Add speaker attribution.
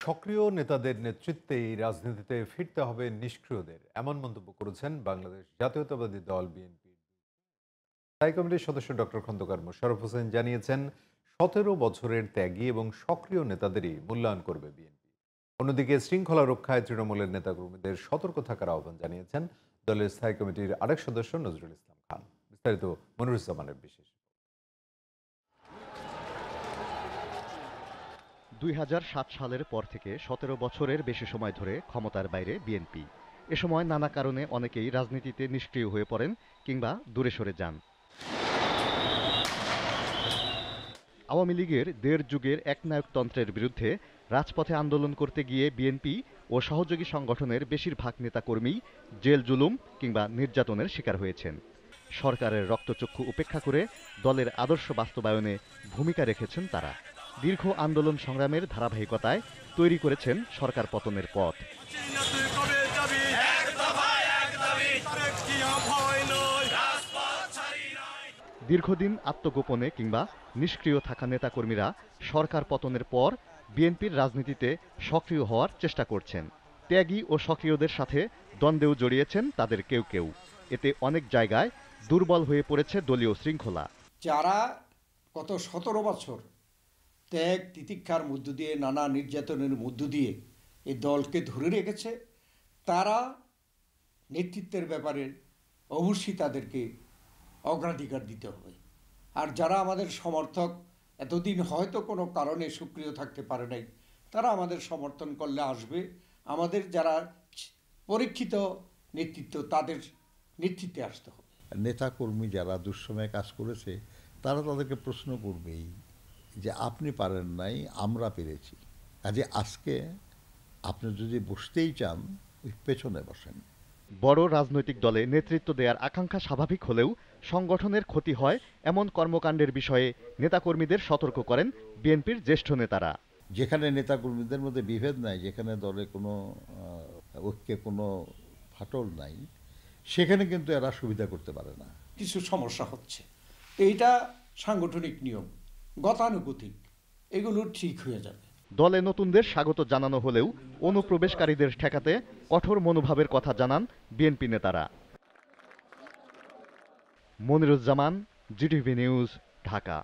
Speaker 1: সক্রিয় নেতাদের নেতৃত্বেই রাজনীতিতে ফিরতে হবে নিষ্ক্রিয়দের, এমন মন্তব্য করেছেন বাংলাদেশ জাতীয়তাবাদী দল বিএনপির স্থায়ী কমিটির সদস্য ডক্টর খন্দকার মোশাররফ হোসেন জানিয়েছেন, ১৭ বছরের ত্যাগী এবং সক্রিয় নেতাদেরই মূল্যায়ন করবে বিএনপি। অন্যদিকে শৃঙ্খলা রক্ষায় তৃণমূলের নেতাকর্মীদের সতর্ক থাকার আহ্বান জানিয়েছেন দলের স্থায়ী কমিটির আরেক সদস্য নজরুল ইসলাম খান। বিস্তারিত মনিরুজ্জামানের বিশেষ।
Speaker 2: ২০০৭ সালের পর থেকে ১৭ বছরের বেশি সময় ধরে ক্ষমতার বাইরে বিএনপি। এ সময় নানা কারণে অনেকেই রাজনীতিতে নিষ্ক্রিয় হয়ে পড়েন কিংবা দূরে সরে যান। আওয়ামী লীগের দেড় যুগের একনায়কতন্ত্রের বিরুদ্ধে রাজপথে আন্দোলন করতে গিয়ে বিএনপি ও সহযোগী সংগঠনের বেশিরভাগ নেতাকর্মী জেল জুলুম কিংবা নির্যাতনের শিকার হয়েছেন। সরকারের রক্তচক্ষু উপেক্ষা করে দলের আদর্শ বাস্তবায়নে ভূমিকা রেখেছেন তারা। দীর্ঘ আন্দোলন সংগ্রামের ধারাবাহিকতায় তৈরি করেছেন সরকার পতনের পথ। দীর্ঘদিন আত্মগোপনে কিংবা নিষ্ক্রিয় থাকা নেতাকর্মীরা সরকার পতনের পর বিএনপির রাজনীতিতে সক্রিয় হওয়ার চেষ্টা করছেন। ত্যাগী ও সক্রিয়দের সাথে দ্বন্দ্বেও জড়িয়েছেন তাদের কেউ কেউ। এতে অনেক জায়গায় দুর্বল হয়ে পড়েছে দলীয় শৃঙ্খলা।
Speaker 3: যারা গত ১৭ বছর ত্যাগ তিতিক্ষার মধ্য দিয়ে, নানা নির্যাতনের মধ্য দিয়ে এই দলকে ধরে রেখেছে, তারা নেতৃত্বের ব্যাপারে অবশ্যই তাদেরকে অগ্রাধিকার দিতে হবে। আর যারা আমাদের সমর্থক, এতদিন হয়তো কোনো কারণে সক্রিয় থাকতে পারে নাই, তারা আমাদের সমর্থন করলে আসবে। আমাদের যারা পরীক্ষিত নেতৃত্ব, তাদের নেতৃত্বে আসতে হবে।
Speaker 4: নেতাকর্মী যারা দুঃসময়ে কাজ করেছে, তারা তাদেরকে প্রশ্ন করবেই যে আপনি পারেন নাই, আমরা পেরেছি। কাজে আজকে আপনি যদি বসতেই চান, ওই পেছনে বসেন।
Speaker 2: বড় রাজনৈতিক দলে নেতৃত্ব দেওয়ার আকাঙ্ক্ষা স্বাভাবিক হলেও সংগঠনের ক্ষতি হয় এমন কর্মকাণ্ডের বিষয়ে নেতাকর্মীদের সতর্ক করেন বিএনপির জ্যেষ্ঠ নেতারা।
Speaker 4: যেখানে নেতাকর্মীদের মধ্যে বিভেদ নাই, যেখানে দলে কোনো ঐক্যে কোনো ফাটল নাই, সেখানে কিন্তু এরা সুবিধা করতে পারে না।
Speaker 3: কিছু সমস্যা হচ্ছে, এইটা সাংগঠনিক নিয়ম, গতানুগতিক, এগুলো ঠিক হয়ে যাবে।
Speaker 2: দলে নতুনদের স্বাগত জানানো হলেও অনুপ্রবেশকারীদের ঠেকাতে কঠোর মনোভাবের কথা জানান বিএনপি নেতারা। Moniruzzaman, GTV news, Dhaka.